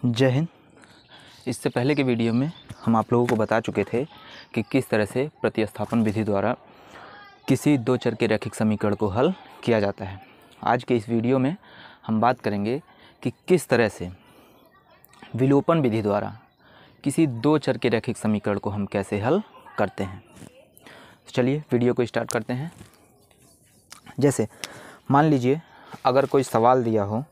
जय हिंद। इससे पहले के वीडियो में हम आप लोगों को बता चुके थे कि किस तरह से प्रतिस्थापन विधि द्वारा किसी दो चर के रैखिक समीकरण को हल किया जाता है। आज के इस वीडियो में हम बात करेंगे कि किस तरह से विलोपन विधि द्वारा किसी दो चर के रैखिक समीकरण को हम कैसे हल करते हैं। तो चलिए वीडियो को स्टार्ट करते हैं। जैसे मान लीजिए अगर कोई सवाल दिया हो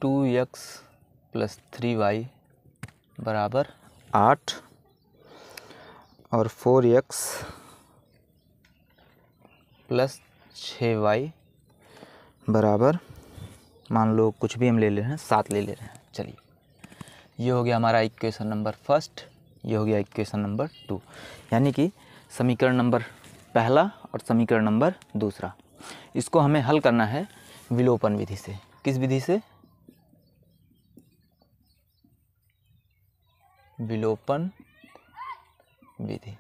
2x + 3y = 8 और 4x + 6y = मान लो कुछ भी हम ले ले रहे हैं, 7 ले ले रहे हैं। चलिए ये हो गया हमारा इक्वेशन नंबर फर्स्ट, ये हो गया इक्वेशन नंबर 2, यानी कि समीकरण नंबर पहला और समीकरण नंबर दूसरा। इसको हमें हल करना है विलोपन विधि से। किस विधि से? विलोपन विधि।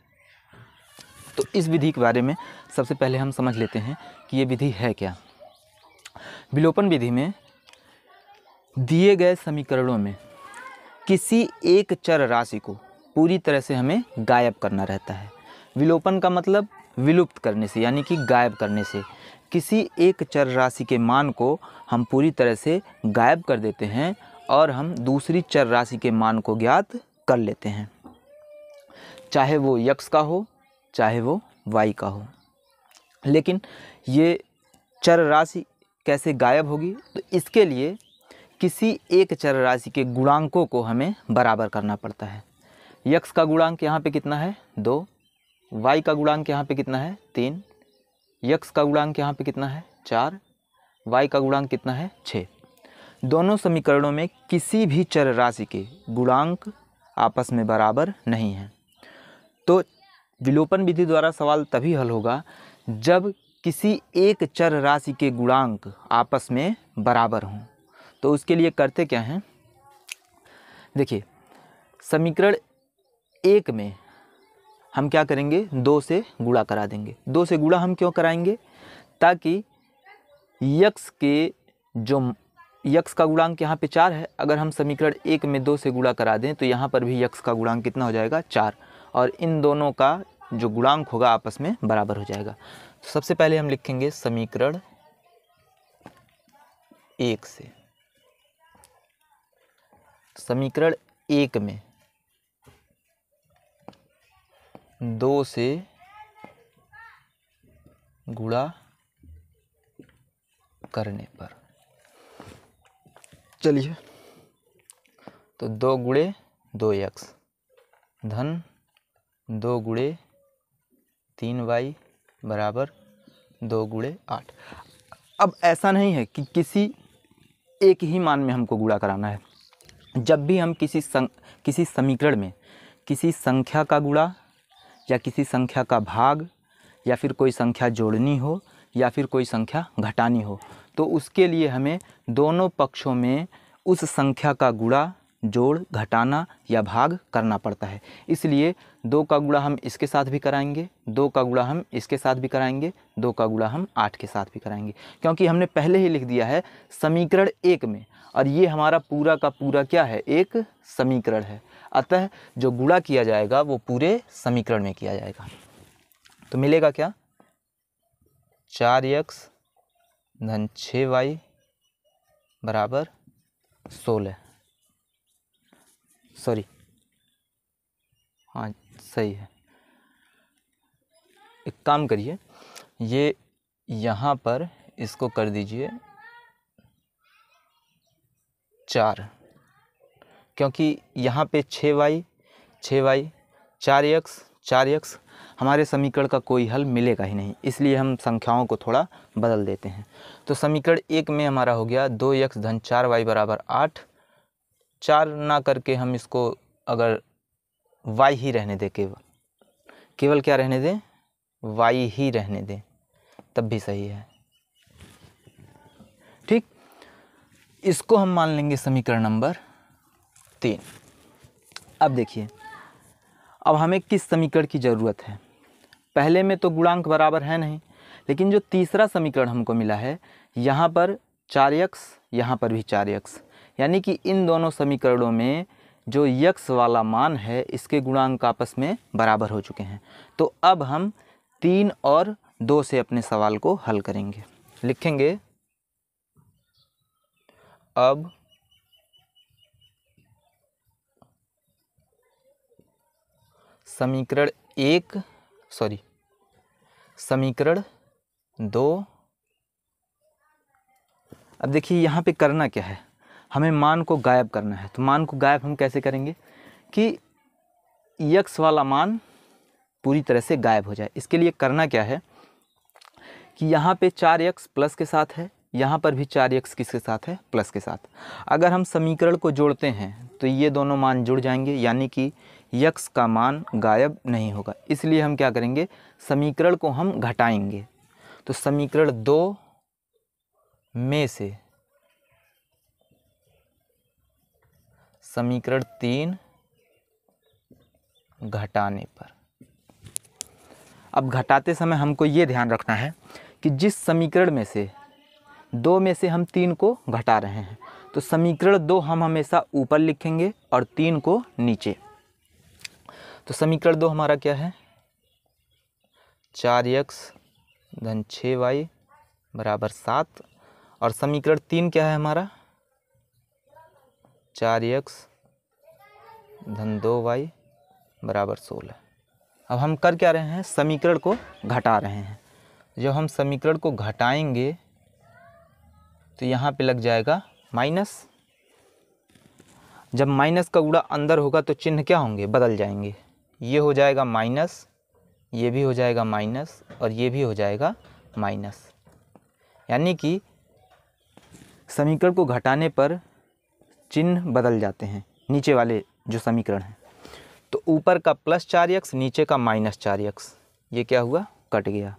तो इस विधि के बारे में सबसे पहले हम समझ लेते हैं कि ये विधि है क्या। विलोपन विधि में दिए गए समीकरणों में किसी एक चर राशि को पूरी तरह से हमें गायब करना रहता है। विलोपन का मतलब विलुप्त करने से, यानी कि गायब करने से। किसी एक चर राशि के मान को हम पूरी तरह से गायब कर देते हैं और हम दूसरी चर राशि के मान को ज्ञात कर लेते हैं, चाहे वो x का हो चाहे वो y का हो। लेकिन ये चर राशि कैसे गायब होगी? तो इसके लिए किसी एक चर राशि के गुणांकों को हमें बराबर करना पड़ता है। x का गुणांक यहाँ पे कितना है? 2, y का गुणांक यहाँ पे कितना है? 3, x का गुणांक यहाँ पे कितना है? 4, y का गुणांक कितना है? 6। दोनों समीकरणों में किसी भी चर राशि के गुणांक आपस में बराबर नहीं है। तो विलोपन विधि द्वारा सवाल तभी हल होगा जब किसी एक चर राशि के गुणांक आपस में बराबर हों। तो उसके लिए करते क्या हैं? देखिए, समीकरण 1 में हम क्या करेंगे? 2 से गुणा करा देंगे। 2 से गुणा हम क्यों कराएंगे? ताकि x का गुणांक यहाँ पे 4 है। अगर हम समीकरण 1 में 2 से गुणा करा दें तो यहाँ पर भी x का गुणांक कितना हो जाएगा? 4, और इन दोनों का जो गुणांक होगा आपस में बराबर हो जाएगा। तो सबसे पहले हम लिखेंगे समीकरण 1 से। समीकरण 1 में 2 से गुणा करने पर, चलिए, तो 2 गुणे 2x धन 2 गुणे 3y = 2 गुणे 8। अब ऐसा नहीं है कि किसी एक ही मान में हमको गुणा कराना है। जब भी हम किसी समीकरण में किसी संख्या का गुणा या किसी संख्या का भाग या फिर कोई संख्या जोड़नी हो या फिर कोई संख्या घटानी हो, तो उसके लिए हमें दोनों पक्षों में उस संख्या का गुणा, जोड़, घटाना या भाग करना पड़ता है। इसलिए 2 का गुणा हम इसके साथ भी कराएंगे, 2 का गुणा हम इसके साथ भी कराएंगे, 2 का गुणा हम 8 के साथ भी कराएंगे, क्योंकि हमने पहले ही लिख दिया है समीकरण 1 में, और ये हमारा पूरा का पूरा क्या है? एक समीकरण है। अतः जो गुणा किया जाएगा वो पूरे समीकरण में किया जाएगा। तो मिलेगा क्या? 4x धन 6y = 16। सॉरी, हाँ सही है। एक काम करिए, ये यहाँ पर इसको कर दीजिए 4, क्योंकि यहाँ पे 6y 4x हमारे समीकरण का कोई हल मिलेगा ही नहीं, इसलिए हम संख्याओं को थोड़ा बदल देते हैं। तो समीकरण 1 में हमारा हो गया 2x धन 4y = 8। 4 ना करके हम इसको अगर y ही रहने दें, केवल क्या रहने दें? y ही रहने दें, तब भी सही है। ठीक, इसको हम मान लेंगे समीकरण नंबर 3। अब देखिए, अब हमें किस समीकरण की ज़रूरत है? पहले में तो गुणांक बराबर है नहीं, लेकिन जो तीसरा समीकरण हमको मिला है, यहाँ पर 4x, यहाँ पर भी 4x, यानी कि इन दोनों समीकरणों में जो x वाला मान है इसके गुणांक आपस में बराबर हो चुके हैं। तो अब हम 3 और 2 से अपने सवाल को हल करेंगे। लिखेंगे अब समीकरण 2। अब देखिए यहाँ पे करना क्या है, हमें मान को गायब करना है। तो मान को गायब हम कैसे करेंगे कि x वाला मान पूरी तरह से गायब हो जाए। इसके लिए करना क्या है कि यहाँ पे 4x प्लस के साथ है, यहाँ पर भी 4x किसके साथ है, प्लस के साथ। अगर हम समीकरण को जोड़ते हैं तो ये दोनों मान जुड़ जाएंगे, यानी कि x का मान गायब नहीं होगा। इसलिए हम क्या करेंगे, समीकरण को हम घटाएंगे। तो समीकरण 2 में से समीकरण 3 घटाने पर, अब घटाते समय हमको ये ध्यान रखना है कि जिस समीकरण में से 2 में से हम 3 को घटा रहे हैं, तो समीकरण 2 हम हमेशा ऊपर लिखेंगे और 3 को नीचे। तो समीकरण 2 हमारा क्या है, 4x धन 6y बराबर 7, और समीकरण 3 क्या है हमारा, 4x धन 2y बराबर 16। अब हम कर क्या रहे हैं, समीकरण को घटा रहे हैं। जब हम समीकरण को घटाएंगे तो यहाँ पे लग जाएगा माइनस। जब माइनस का गुणा अंदर होगा तो चिन्ह क्या होंगे, बदल जाएंगे। ये हो जाएगा माइनस, ये भी हो जाएगा माइनस, और ये भी हो जाएगा माइनस। यानी कि समीकरण को घटाने पर चिन्ह बदल जाते हैं नीचे वाले जो समीकरण हैं। तो ऊपर का प्लस 4x, नीचे का माइनस 4x, ये क्या हुआ, कट गया।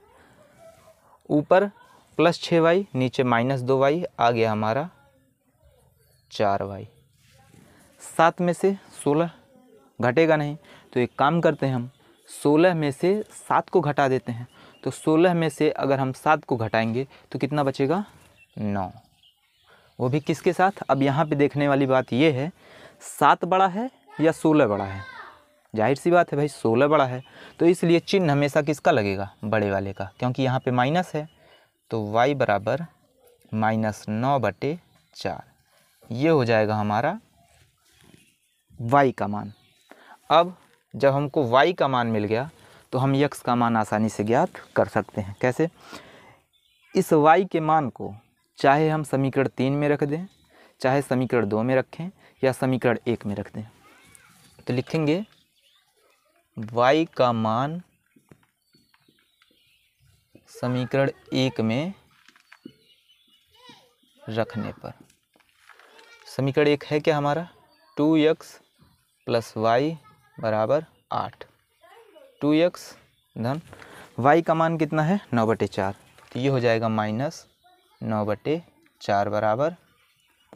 ऊपर प्लस 6y, नीचे माइनस 2y, आ गया हमारा 4y। 7 में से 16 घटेगा नहीं, तो एक काम करते हैं, हम 16 में से 7 को घटा देते हैं। तो 16 में से अगर हम 7 को घटाएंगे तो कितना बचेगा, 9। वो भी किसके साथ, अब यहाँ पे देखने वाली बात ये है 7 बड़ा है या 16 बड़ा है। जाहिर सी बात है भाई 16 बड़ा है, तो इसलिए चिन्ह हमेशा किसका लगेगा, बड़े वाले का, क्योंकि यहाँ पे माइनस है। तो y बराबर -9/4, ये हो जाएगा हमारा y का मान। अब जब हमको y का मान मिल गया तो हम x का मान आसानी से ज्ञात कर सकते हैं। कैसे, इस y के मान को चाहे हम समीकरण 3 में रख दें, चाहे समीकरण 2 में रखें, या समीकरण 1 में रख दें। तो लिखेंगे y का मान समीकरण 1 में रखने पर, समीकरण 1 है क्या हमारा, 2x प्लस y बराबर 8। 2x धन y का मान कितना है, 9/4, तो ये हो जाएगा -9/4 बराबर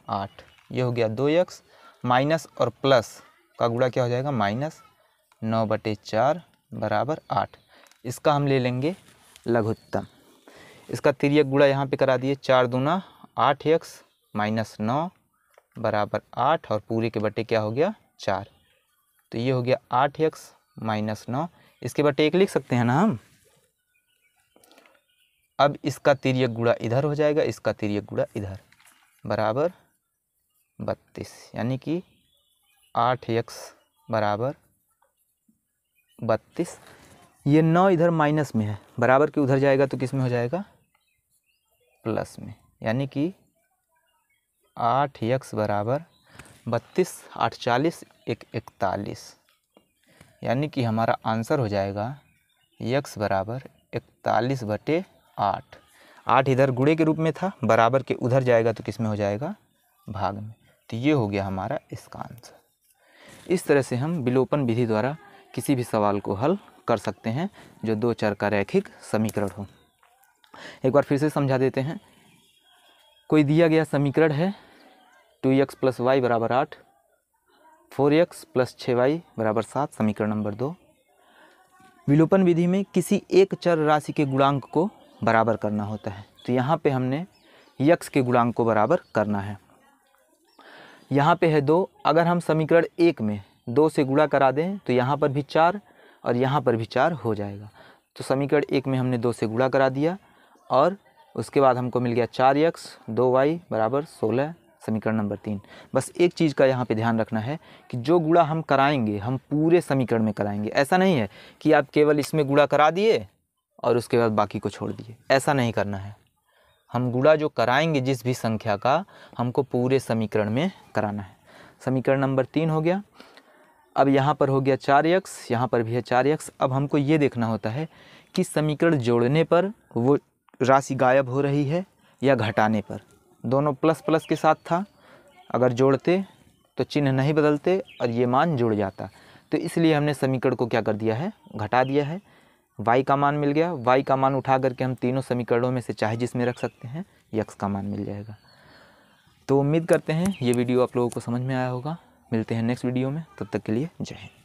8। ये हो गया 2x, माइनस और प्लस का गुणा क्या हो जाएगा, -9/4 बराबर 8। इसका हम ले लेंगे लघुत्तम। इसका तिर्यक गुणा यहाँ पे करा दिए, 4 दूना 8x -9 बराबर 8, और पूरे के बटे क्या हो गया, 4। तो ये हो गया 8x -9, इसके बटे 1 लिख सकते हैं ना हम। अब इसका तिर्यक गुणा इधर हो जाएगा, इसका तिर्यक गुणा इधर, बराबर 32, यानी कि 8x बराबर 32। ये 9 इधर माइनस में है, बराबर के उधर जाएगा तो किस में हो जाएगा, प्लस में, यानी कि 8x बराबर 32, 8 40, 1 41, यानी कि हमारा आंसर हो जाएगा x बराबर 41/8। 8 इधर गुणे के रूप में था, बराबर के उधर जाएगा तो किस में हो जाएगा, भाग में। तो ये हो गया हमारा इसका आंसर। इस तरह से हम विलोपन विधि द्वारा किसी भी सवाल को हल कर सकते हैं जो 2 चर का रैखिक समीकरण हो। एक बार फिर से समझा देते हैं। कोई दिया गया समीकरण है 2x प्लस y बराबर 8, 4x प्लस 6y बराबर 7, समीकरण नंबर 2। विलोपन विधि में किसी एक चर राशि के गुणांक को बराबर करना होता है। तो यहाँ पे हमने यक्स के गुणांक को बराबर करना है। यहाँ पे है 2, अगर हम समीकरण 1 में 2 से गुणा करा दें तो यहाँ पर भी 4 और यहाँ पर भी 4 हो जाएगा। तो समीकरण 1 में हमने 2 से गुणा करा दिया और उसके बाद हमको मिल गया 4x 2y बराबर 16, समीकरण नंबर 3। बस एक चीज़ का यहाँ पे ध्यान रखना है कि जो गुणा हम कराएंगे हम पूरे समीकरण में कराएंगे। ऐसा नहीं है कि आप केवल इसमें गुणा करा दिए और उसके बाद बाकी को छोड़ दिए, ऐसा नहीं करना है। हम गुणा जो कराएंगे जिस भी संख्या का, हमको पूरे समीकरण में कराना है। समीकरण नंबर 3 हो गया। अब यहाँ पर हो गया 4x, यहाँ पर भी है 4x। अब हमको ये देखना होता है कि समीकरण जोड़ने पर वो राशि गायब हो रही है या घटाने पर। दोनों प्लस प्लस के साथ था, अगर जोड़ते तो चिन्ह नहीं बदलते और ये मान जुड़ जाता। तो इसलिए हमने समीकरण को क्या कर दिया है, घटा दिया है। y का मान मिल गया, y का मान उठा करके हम तीनों समीकरणों में से चाहे जिसमें रख सकते हैं, x का मान मिल जाएगा। तो उम्मीद करते हैं ये वीडियो आप लोगों को समझ में आया होगा। मिलते हैं नेक्स्ट वीडियो में, तब तक के लिए जय हिंद।